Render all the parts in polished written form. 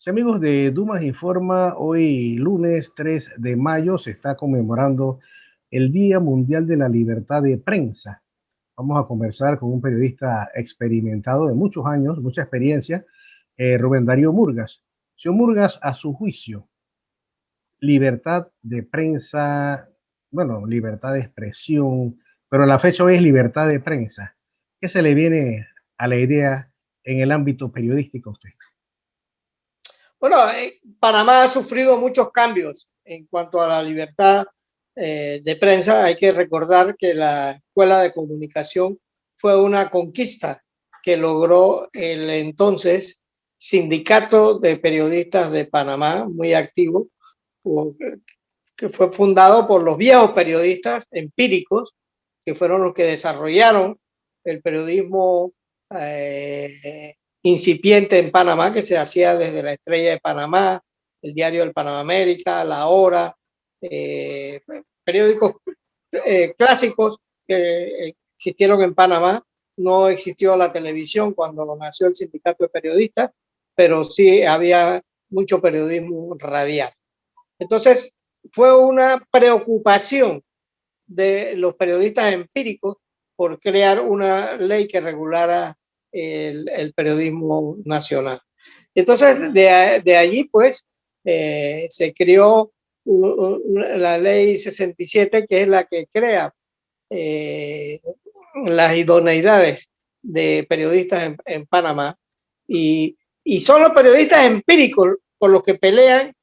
Sí, amigos de Dumas Informa, hoy lunes 3 de mayo se está conmemorando el Día Mundial de la Libertad de Prensa. Vamos a conversar con un periodista experimentado de muchos años, mucha experiencia, Rubén Darío Murgas. Señor Murgas, a su juicio, libertad de prensa, bueno, libertad de expresión, pero la fecha hoy es libertad de prensa. ¿Qué se le viene a la idea en el ámbito periodístico a usted? Bueno, Panamá ha sufrido muchos cambios en cuanto a la libertad de prensa. Hay que recordar que la Escuela de Comunicación fue una conquista que logró el entonces Sindicato de Periodistas de Panamá, muy activo, que fue fundado por los viejos periodistas empíricos, que fueron los que desarrollaron el periodismo incipiente en Panamá, que se hacía desde la Estrella de Panamá, el Diario del Panamá América, La Hora, periódicos clásicos que existieron en Panamá. No existió la televisión cuando nació el Sindicato de Periodistas, pero sí había mucho periodismo radial. Entonces, fue una preocupación de los periodistas empíricos por crear una ley que regulara el periodismo nacional. Entonces, de allí, pues, se creó la ley 67, que es la que crea eh, las idoneidades de periodistas en Panamá. Y son los periodistas empíricos por los que pelean,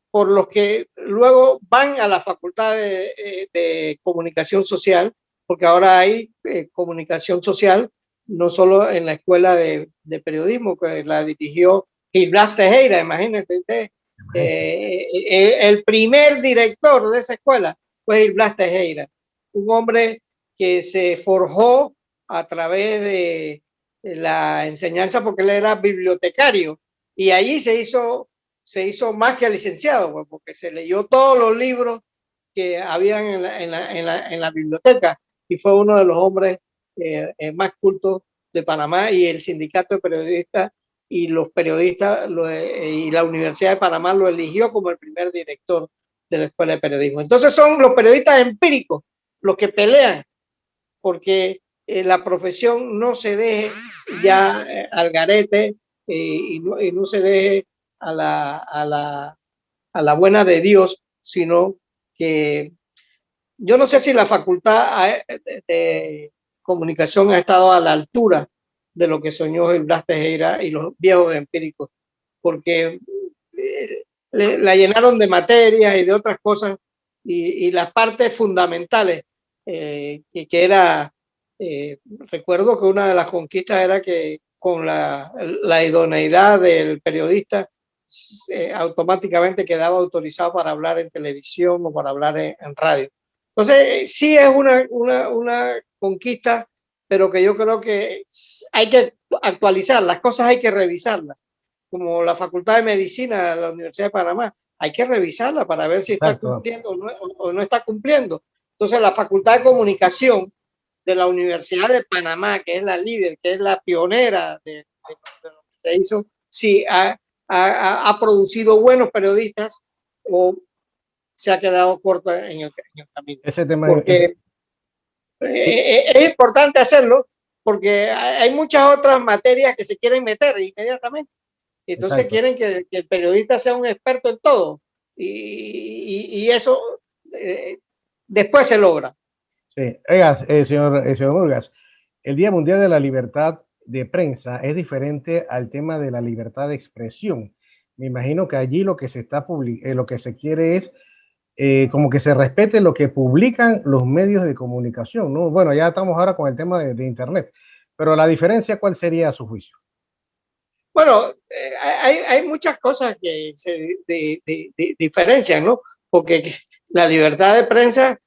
por los que luego van a la Facultad de Comunicación Social, porque ahora hay comunicación social, no solo en la Escuela de Periodismo, que la dirigió Gil Blas Tejera, imagínense usted. El primer director de esa escuela fue Gil Blas Tejera, un hombre que se forjó a través de la enseñanza porque él era bibliotecario y allí se hizo más que licenciado, pues, porque se leyó todos los libros que habían en la biblioteca y fue uno de los hombres más cultos de Panamá, y el sindicato de periodistas y los periodistas y la Universidad de Panamá lo eligió como el primer director de la Escuela de Periodismo. Entonces son los periodistas empíricos los que pelean porque la profesión no se deje ya al garete y no se deje a la buena de Dios, sino que yo no sé si la facultad de comunicación ha estado a la altura de lo que soñó Gil Blas Tejera y los viejos empíricos, porque la llenaron de materias y de otras cosas, y las partes fundamentales, que era, recuerdo que una de las conquistas era que con la idoneidad del periodista automáticamente quedaba autorizado para hablar en televisión o para hablar en radio. Entonces, sí es una conquista, pero que yo creo que hay que actualizar, las cosas hay que revisarlas, como la Facultad de Medicina de la Universidad de Panamá, hay que revisarla para ver si está Exacto. cumpliendo o no está cumpliendo. Entonces, la Facultad de Comunicación de la Universidad de Panamá, que es la líder, que es la pionera de lo que se hizo, sí ha producido buenos periodistas o se ha quedado corto en el camino. Ese tema es, Porque es importante hacerlo, porque hay muchas otras materias que se quieren meter inmediatamente. Entonces exacto. quieren que el periodista sea un experto en todo. Y eso después se logra. Sí. Oiga, señor Murgas, el Día Mundial de la Libertad de Prensa es diferente al tema de la libertad de expresión. Me imagino que allí lo que se está lo que se quiere es como que se respete lo que publican los medios de comunicación, ¿no? Bueno, ya estamos ahora con el tema de Internet, pero la diferencia, ¿cuál sería a su juicio? Bueno, hay muchas cosas que se diferencian, ¿no? Porque la libertad de prensa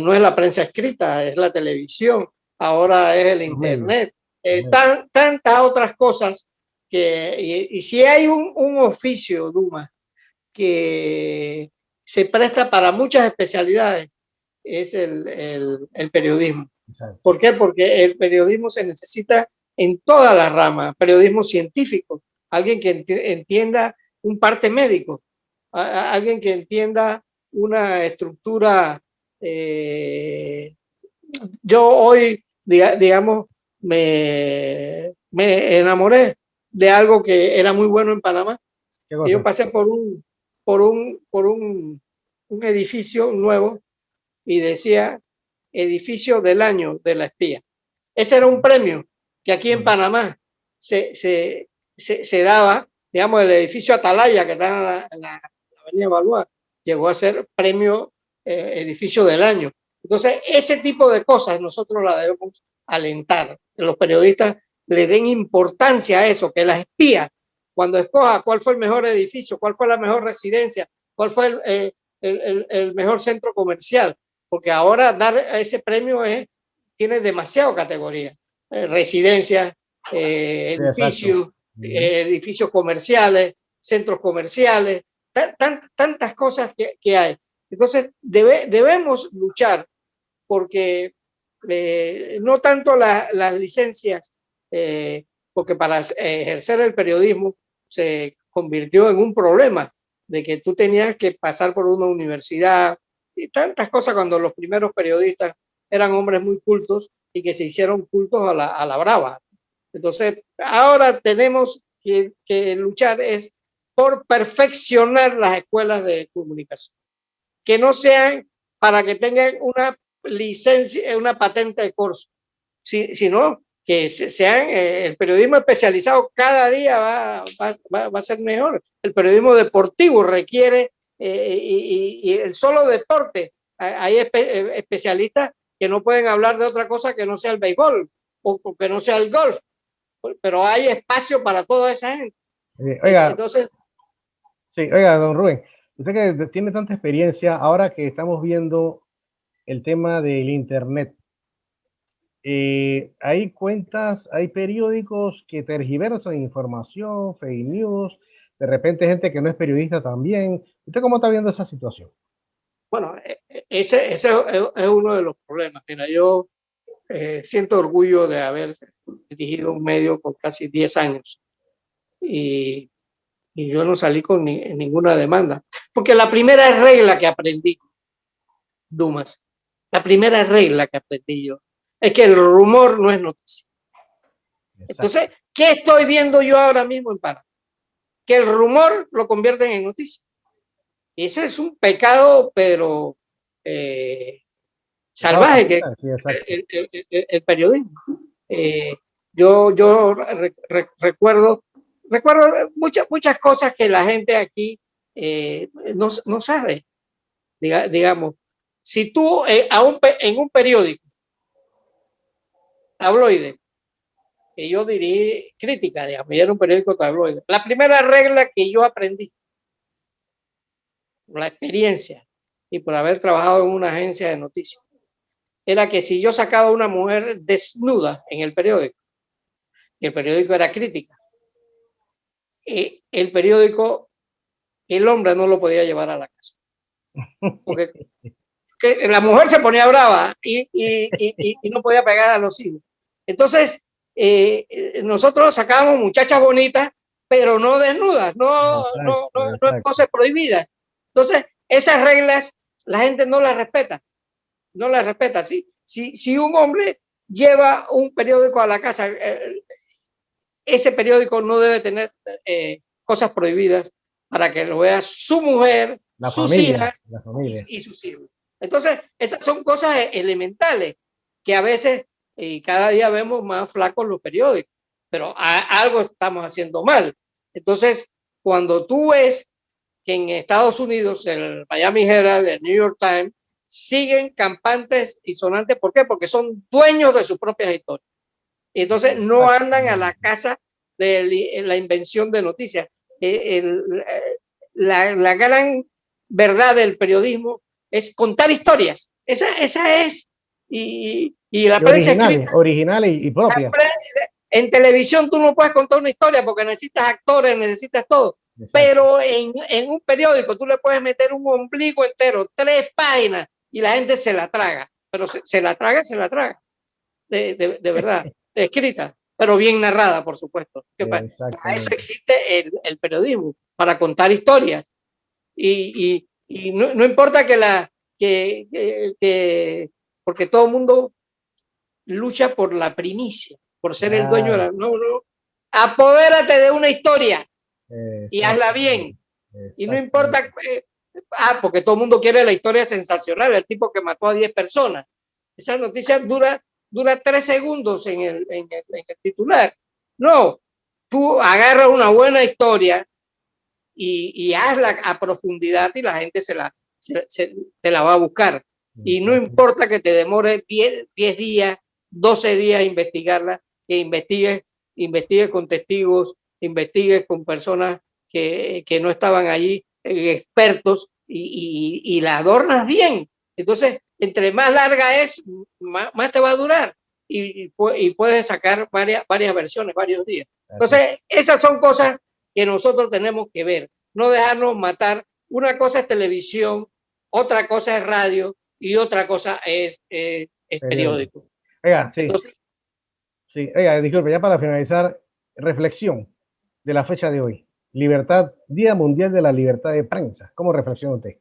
no es la prensa escrita, es la televisión, ahora es el Los medios. internet, Los medios. tantas otras cosas y si hay un oficio, Duma, que se presta para muchas especialidades, es el periodismo. Exacto. ¿Por qué? Porque el periodismo se necesita en todas las ramas, periodismo científico, alguien que entienda un parte médico, alguien que entienda una estructura. Yo hoy, digamos, me enamoré de algo que era muy bueno en Panamá. ¿Qué Yo cosa? pasé por un edificio nuevo y decía edificio del año de la espía. Ese era un premio que aquí en Panamá se daba, digamos, el edificio Atalaya, que está en la Avenida Balboa, llegó a ser premio edificio del año. Entonces, ese tipo de cosas nosotros la debemos alentar, que los periodistas le den importancia a eso, que la espía, cuando escoja cuál fue el mejor edificio, cuál fue la mejor residencia, cuál fue el mejor centro comercial, porque ahora dar ese premio tiene demasiado categoría. Residencias, Sí, exacto. edificios comerciales, centros comerciales, tantas cosas que hay. Entonces, debemos luchar porque no tanto las licencias, porque para ejercer el periodismo se convirtió en un problema de que tú tenías que pasar por una universidad y tantas cosas cuando los primeros periodistas eran hombres muy cultos y que se hicieron cultos a la brava. Entonces, ahora tenemos que luchar es por perfeccionar las escuelas de comunicación, que no sean para que tengan una licencia, una patente de curso, sino que sean el periodismo especializado cada día va a ser mejor. El periodismo deportivo requiere, y el solo deporte, hay especialistas que no pueden hablar de otra cosa que no sea el béisbol o que no sea el golf, pero hay espacio para toda esa gente. Oiga, Entonces, sí, oiga, don Rubén, usted que tiene tanta experiencia, ahora que estamos viendo el tema del Internet, hay cuentas, hay periódicos que tergiversan información, fake news, de repente gente que no es periodista también. ¿Usted cómo está viendo esa situación? bueno, ese es uno de los problemas. Mira, yo siento orgullo de haber dirigido un medio por casi 10 años y, y yo no salí con ninguna demanda. Porque la primera regla que aprendí, Dumas, la primera regla que aprendí yo, es que el rumor no es noticia. Exacto. Entonces, ¿qué estoy viendo yo ahora mismo en Panamá? Que el rumor lo convierten en noticia. Y ese es un pecado, pero Pecado salvaje, que capital, sí, exacto. el periodismo. Eh, yo recuerdo muchas cosas que la gente aquí no sabe. Digamos, si tú en un periódico tabloide, que yo dirigí crítica, digamos, y era un periódico tabloide, la primera regla que yo aprendí, por la experiencia y por haber trabajado en una agencia de noticias, era que si yo sacaba a una mujer desnuda en el periódico, y el periódico era crítica, el periódico, el hombre no lo podía llevar a la casa. Porque la mujer se ponía brava y no podía pegar a los hijos. Entonces, nosotros sacábamos muchachas bonitas, pero no desnudas, Exacto, no en exacto. poses prohibidas. Entonces, esas reglas la gente no las respeta, no las respeta. Si un hombre lleva un periódico a la casa, ese periódico no debe tener cosas prohibidas para que lo vea su mujer, La sus familia, hijas la familia. y sus hijos. Entonces, esas son cosas elementales que a veces y cada día vemos más flacos los periódicos, pero algo estamos haciendo mal. Entonces, cuando tú ves que en Estados Unidos el Miami Herald, el New York Times, siguen campantes y sonantes, ¿por qué? Porque son dueños de sus propias historias. Entonces no andan a la casa de la invención de noticias. La gran verdad del periodismo es contar historias. Esa es. Y la Y prensa escrita, originales, originales y propias. en televisión tú no puedes contar una historia porque necesitas actores, necesitas todo. Exacto. Pero en un periódico tú le puedes meter un ombligo entero, 3 páginas, y la gente se la traga. Pero se la traga, se la traga de verdad, escrita, pero bien narrada, por supuesto. Que para eso Exactamente. existe el periodismo. para contar historias. Y no importa porque todo el mundo lucha por la primicia, por ser el dueño de la... No, no. Apodérate de una historia y hazla bien. Y no importa... porque todo el mundo quiere la historia sensacional, el tipo que mató a 10 personas. Esa noticia dura 3 segundos en el titular. No, tú agarras una buena historia y hazla a profundidad y la gente te la va a buscar. Y no importa que te demore 10 días, 12 días investigarla, que investigues con testigos, investigues con personas que no estaban allí, expertos, y la adornas bien. Entonces, entre más larga es, más te va a durar. Y puedes sacar varias versiones, varios días. Entonces, esas son cosas que nosotros tenemos que ver, no dejarnos matar. Una cosa es televisión, otra cosa es radio y otra cosa es periódico. Oiga, sí. Entonces, sí, oiga, disculpe, ya para finalizar, reflexión de la fecha de hoy. Libertad, Día Mundial de la Libertad de Prensa. ¿Cómo reflexiona usted?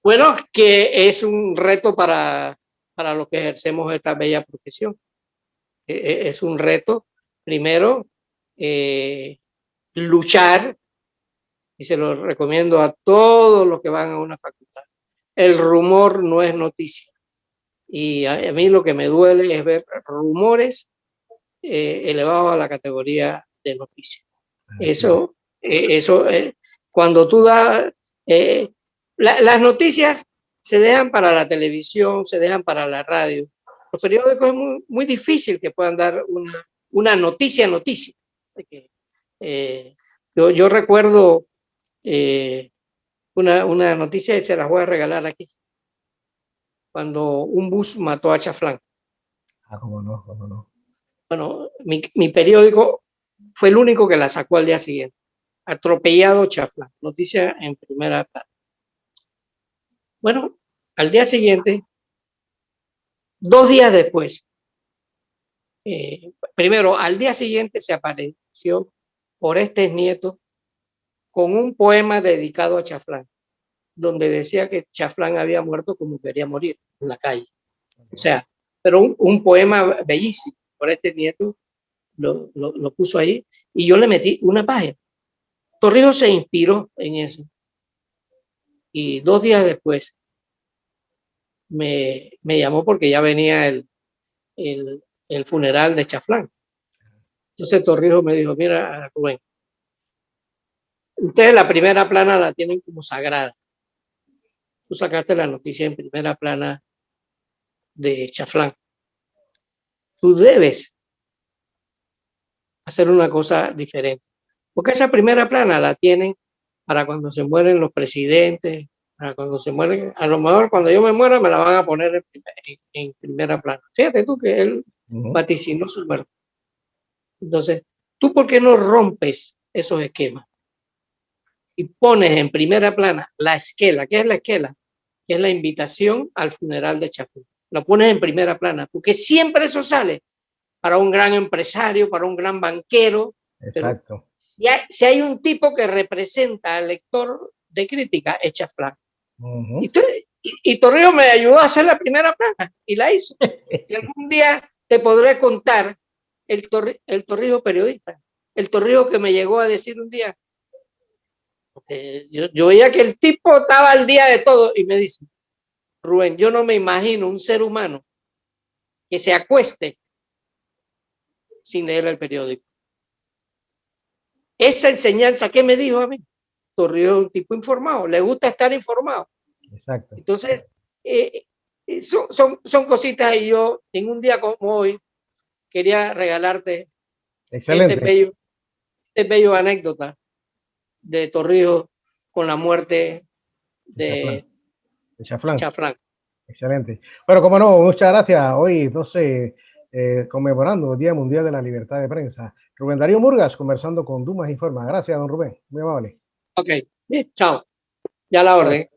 Bueno, que es un reto para los que ejercemos esta bella profesión. Es un reto, primero, luchar, y se lo recomiendo a todos los que van a una facultad. El rumor no es noticia. Y a mí lo que me duele es ver rumores elevados a la categoría de noticia. Eso, cuando tú das... las noticias se dejan para la televisión, se dejan para la radio. Los periódicos es muy, muy difícil que puedan dar una noticia. Yo recuerdo una noticia, y se las voy a regalar aquí, cuando un bus mató a Chaflán. Cómo no, cómo no. Bueno, mi periódico fue el único que la sacó al día siguiente. Atropellado Chaflán, noticia en primera plana. Bueno, al día siguiente, 2 días después, primero, al día siguiente se apareció Orestes Nieto con un poema dedicado a Chaflán, donde decía que Chaflán había muerto como quería morir, en la calle. O sea, pero un poema bellísimo. Orestes Nieto lo puso ahí y yo le metí una página. Torrijos se inspiró en eso. Y 2 días después me llamó porque ya venía el funeral de Chaflán. Entonces Torrijos me dijo, mira, Rubén, ustedes la primera plana la tienen como sagrada. Tú sacaste la noticia en primera plana de Chaflán. Tú debes hacer una cosa diferente. Porque esa primera plana la tienen para cuando se mueren los presidentes, para cuando se mueren. A lo mejor cuando yo me muera me la van a poner en primera plana. Fíjate tú que él vaticinó su muerte. Entonces, ¿tú por qué no rompes esos esquemas? Y pones en primera plana la esquela. ¿Qué es la esquela? Que es la invitación al funeral de Chaflán. Lo pones en primera plana, porque siempre eso sale para un gran empresario, para un gran banquero. Exacto. Si hay un tipo que representa al lector de crítica, es Chaflán. Y Torrijos me ayudó a hacer la primera plana y la hizo. Y algún día te podré contar el Torrijos periodista, el Torrijos que me llegó a decir un día, yo veía que el tipo estaba al día de todo y me dice, Rubén, yo no me imagino un ser humano que se acueste sin leer el periódico. Esa enseñanza, ¿qué me dijo a mí? Torrijos es un tipo informado, le gusta estar informado. Exacto. Entonces, son cositas, y yo en un día como hoy quería regalarte este bello anécdota de Torrijos con la muerte de Chaflán. Excelente. Bueno, como no, muchas gracias. Hoy, entonces, conmemorando el Día Mundial de la Libertad de Prensa. Rubén Darío Murgas, conversando con Dumas Informa. Gracias, don Rubén. Muy amable. Ok, chao. Ya la orden.